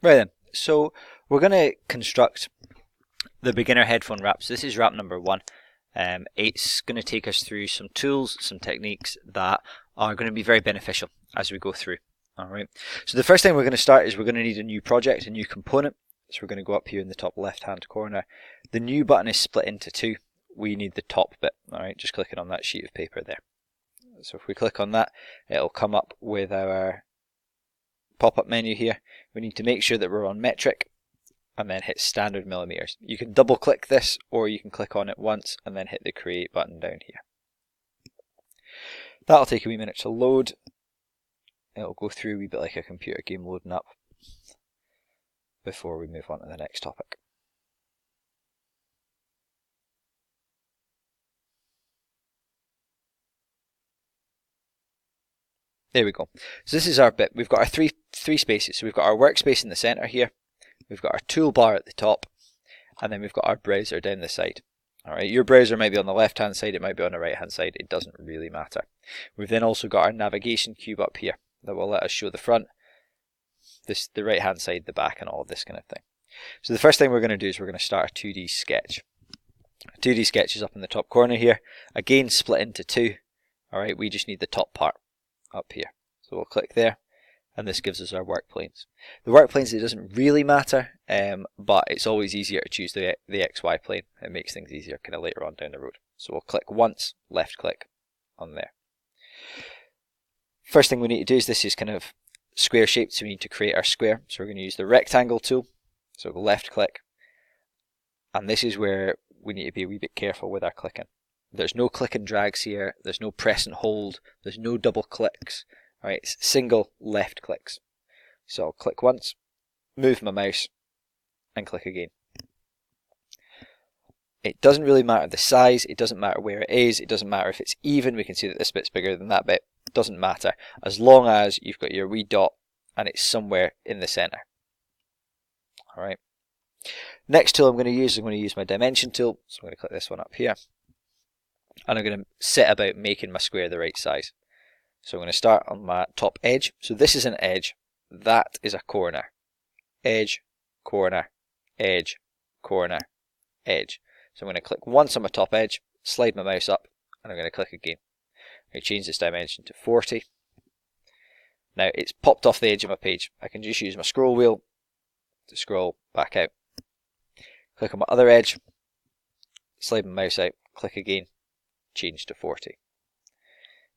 Right then, so we're going to construct the beginner headphone wraps. This is wrap number 1. It's going to take us through some tools, some techniques that are going to be very beneficial as we go through. Alright, so the first thing we're going to start is we're going to need a new project, a new component. So we're going to go up here in the top left hand corner. The new button is split into 2. We need the top bit. Alright, just clicking on that sheet of paper there. So if we click on that, it'll come up with our pop-up menu here. We need to make sure that we're on metric and then hit standard millimeters. You can double click this or you can click on it once and then hit the create button down here. That'll take a wee minute to load. It'll go through a wee bit like a computer game loading up before we move on to the next topic. There we go. So this is our bit. We've got our three spaces. So we've got our workspace in the center here. We've got our toolbar at the top, and then we've got our browser down the side. All right, your browser might be on the left-hand side, it might be on the right-hand side. It doesn't really matter. We've then also got our navigation cube up here that will let us show the front, the right-hand side, the back, and all of this kind of thing. So the first thing we're going to do is we're going to start a 2D sketch. A 2D sketch is up in the top corner here. Again, split into 2. All right, we just need the top part up here. So we'll click there, and this gives us our work planes. The work planes, it doesn't really matter, but it's always easier to choose the XY plane. It makes things easier kind of later on down the road. So we'll click once, left click on there. First thing we need to do is this is kind of square shaped, so we need to create our square. So we're going to use the rectangle tool. So left click, and this is where we need to be a wee bit careful with our clicking. There's no click and drags here, there's no press and hold, there's no double clicks. Alright, it's single left clicks. So I'll click once, move my mouse, and click again. It doesn't really matter the size, it doesn't matter where it is, it doesn't matter if it's even. We can see that this bit's bigger than that bit. It doesn't matter, as long as you've got your wee dot and it's somewhere in the center. Alright. Next tool I'm going to use my dimension tool. So I'm going to click this one up here. And I'm going to set about making my square the right size. So I'm going to start on my top edge. So this is an edge. That is a corner. Edge, corner, edge, corner, edge. So I'm going to click once on my top edge, slide my mouse up, and I'm going to click again. I'm going to change this dimension to 40. Now it's popped off the edge of my page. I can just use my scroll wheel to scroll back out. Click on my other edge, slide my mouse out, click again, change to 40.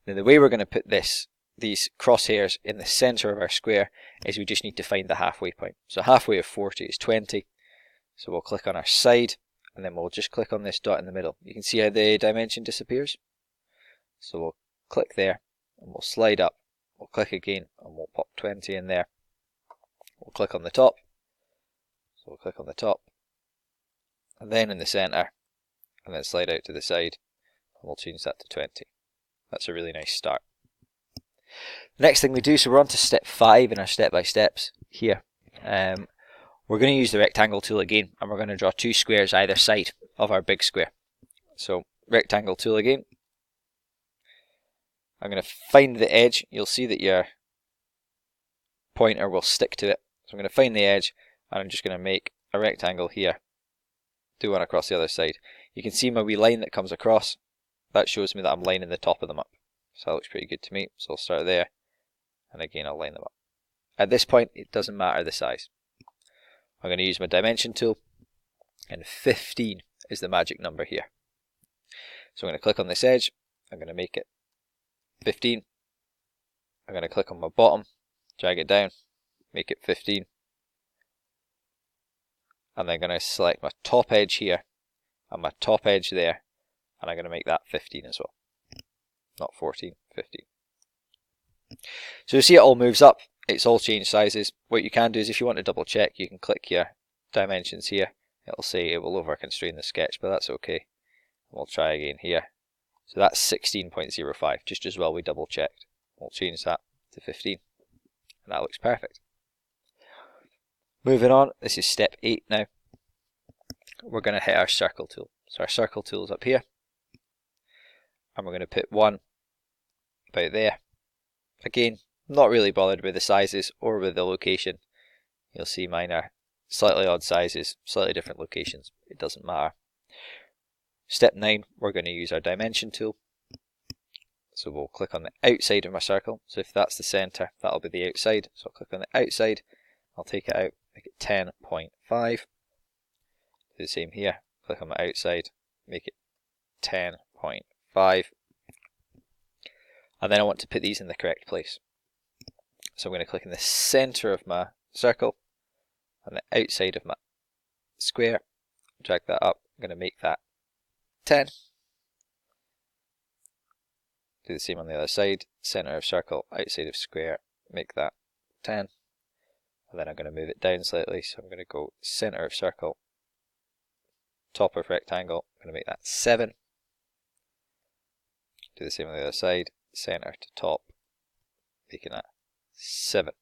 Now the way we're going to put these crosshairs in the center of our square is we just need to find the halfway point. So halfway of 40 is 20. So we'll click on our side and then we'll just click on this dot in the middle. You can see how the dimension disappears. So we'll click there and we'll slide up. We'll click again and we'll pop 20 in there. We'll click on the top. So we'll click on the top and then in the center and then slide out to the side. We'll change that to 20. That's a really nice start. Next thing we do, so we're on to step 5 in our step-by-steps here. We're going to use the rectangle tool again, and we're going to draw 2 squares either side of our big square. So rectangle tool again. I'm going to find the edge. You'll see that your pointer will stick to it. So I'm going to find the edge, and I'm just going to make a rectangle here. Do one across the other side. You can see my wee line that comes across. That shows me that I'm lining the top of them up. So that looks pretty good to me. So I'll start there, and again I'll line them up. At this point, it doesn't matter the size. I'm going to use my dimension tool, and 15 is the magic number here. So I'm going to click on this edge. I'm going to make it 15. I'm going to click on my bottom, drag it down, make it 15. And then I'm going to select my top edge here, and my top edge there. And I'm going to make that 15 as well. Not 14, 15. So you see it all moves up. It's all changed sizes. What you can do is if you want to double check, you can click your dimensions here. It'll say it will over constrain the sketch, but that's okay. We'll try again here. So that's 16.05, just as well we double checked. We'll change that to 15. And that looks perfect. Moving on, this is step 8 now. We're going to hit our circle tool. So our circle tool is up here. And we're going to put one about there. Again, not really bothered with the sizes or with the location. you'll see mine are slightly odd sizes, slightly different locations. It doesn't matter. Step 9, we're going to use our dimension tool. So we'll click on the outside of my circle. So if that's the center, that'll be the outside. So I'll click on the outside, I'll take it out, make it 10.5. Do the same here, click on my outside, make it 10.5. And then I want to put these in the correct place. So I'm going to click in the center of my circle, on the outside of my square, drag that up, I'm going to make that 10. Do the same on the other side, center of circle, outside of square, make that 10. And then I'm going to move it down slightly, so I'm going to go center of circle, top of rectangle, I'm going to make that 7. Do the same on the other side, center to top, making that 7.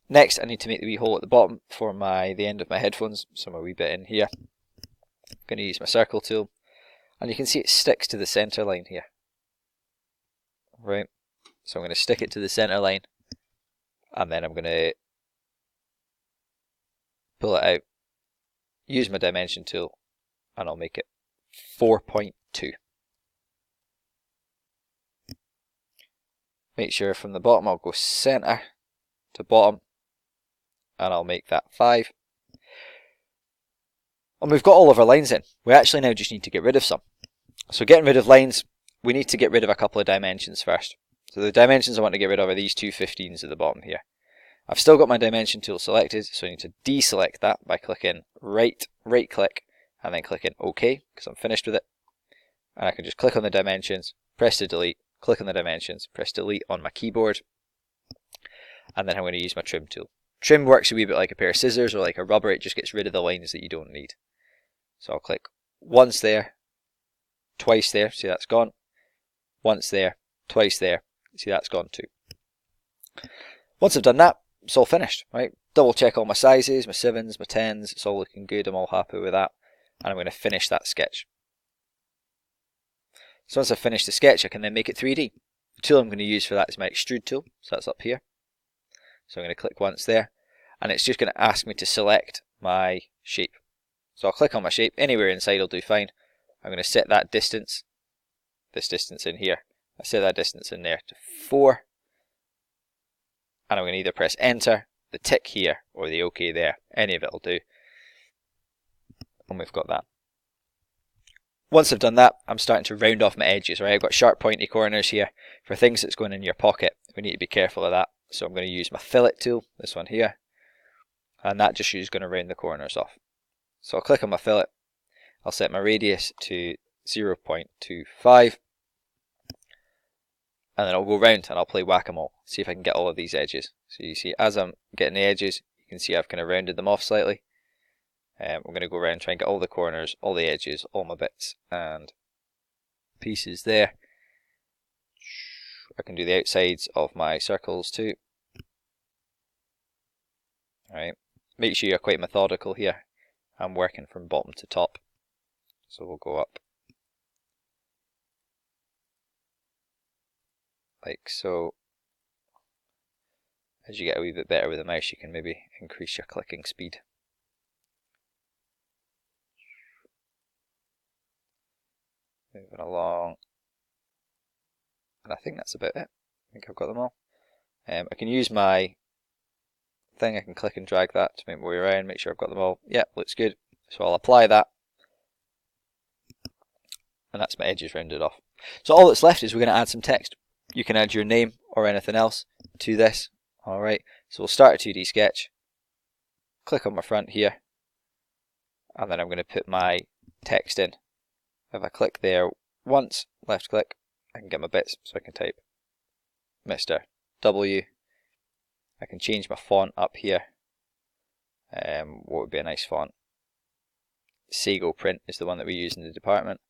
Next, I need to make the wee hole at the bottom for the end of my headphones, so my wee bit in here. I'm going to use my circle tool, and you can see it sticks to the center line here. Right, so I'm going to stick it to the center line, and then I'm going to pull it out, use my dimension tool, and I'll make it 4.2. Make sure from the bottom I'll go center to bottom, and I'll make that 5. And we've got all of our lines in. We actually now just need to get rid of some. So getting rid of lines, we need to get rid of a couple of dimensions first. So the dimensions I want to get rid of are these two 15s at the bottom here. I've still got my dimension tool selected, so I need to deselect that by clicking right click, and then clicking OK, because I'm finished with it. And I can just click on the dimensions, press to delete, click on the dimensions, press delete on my keyboard, and then I'm going to use my trim tool. Trim works a wee bit like a pair of scissors or like a rubber, it just gets rid of the lines that you don't need. So I'll click once there, twice there, see that's gone, once there, twice there, see that's gone too. Once I've done that, it's all finished, right? Double check all my sizes, my 7s, my 10s, it's all looking good, I'm all happy with that, and I'm going to finish that sketch. So once I've finished the sketch, I can then make it 3D. The tool I'm going to use for that is my extrude tool, so that's up here. So I'm going to click once there, and it's just going to ask me to select my shape. So I'll click on my shape, anywhere inside will do fine. I'm going to set that distance, this distance in here, I set that distance in there to 4, and I'm going to either press enter, the tick here, or the OK there, any of it will do, and we've got that. Once I've done that, I'm starting to round off my edges, right? I've got sharp pointy corners here. For things that's going in your pocket, we need to be careful of that. So I'm going to use my fillet tool, this one here, and that just is going to round the corners off. So I'll click on my fillet, I'll set my radius to 0.25, and then I'll go round and I'll play whack-a-mole, see if I can get all of these edges. So you see, as I'm getting the edges, you can see I've kind of rounded them off slightly. I'm going to go around and try and get all the corners, all the edges, all my bits and pieces there. I can do the outsides of my circles too. Alright, make sure you're quite methodical here. I'm working from bottom to top. So we'll go up like so. As you get a wee bit better with the mouse, you can maybe increase your clicking speed. Moving along, and I think that's about it. I think I've got them all. I can use my thing, I can click and drag that to make my way around, make sure I've got them all. Yeah, looks good. So I'll apply that, and that's my edges rounded off. So all that's left is we're going to add some text. You can add your name or anything else to this. Alright, so we'll start a 2D sketch, click on my front here, and then I'm going to put my text in. If I click there once, left click, I can get my bits, so I can type Mr. W. I can change my font up here. What would be a nice font? Sago Print is the one that we use in the department.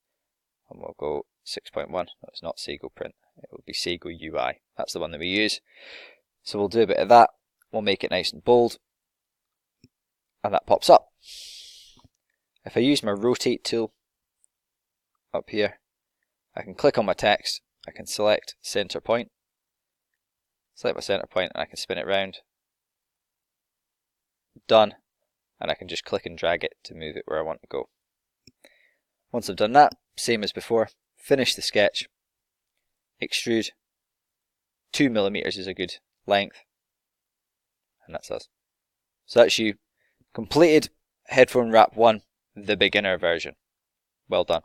And we'll go 6.1. No, it's not Sago Print. It will be Sago UI. That's the one that we use. So we'll do a bit of that. We'll make it nice and bold. And that pops up. If I use my rotate tool up here, I can click on my text, I can select center point, select my center point, and I can spin it round, done, and I can just click and drag it to move it where I want to go. Once I've done that, same as before, finish the sketch, extrude, 2mm is a good length, and that's us. So that's you completed Headphone Wrap 1, the beginner version. Well done.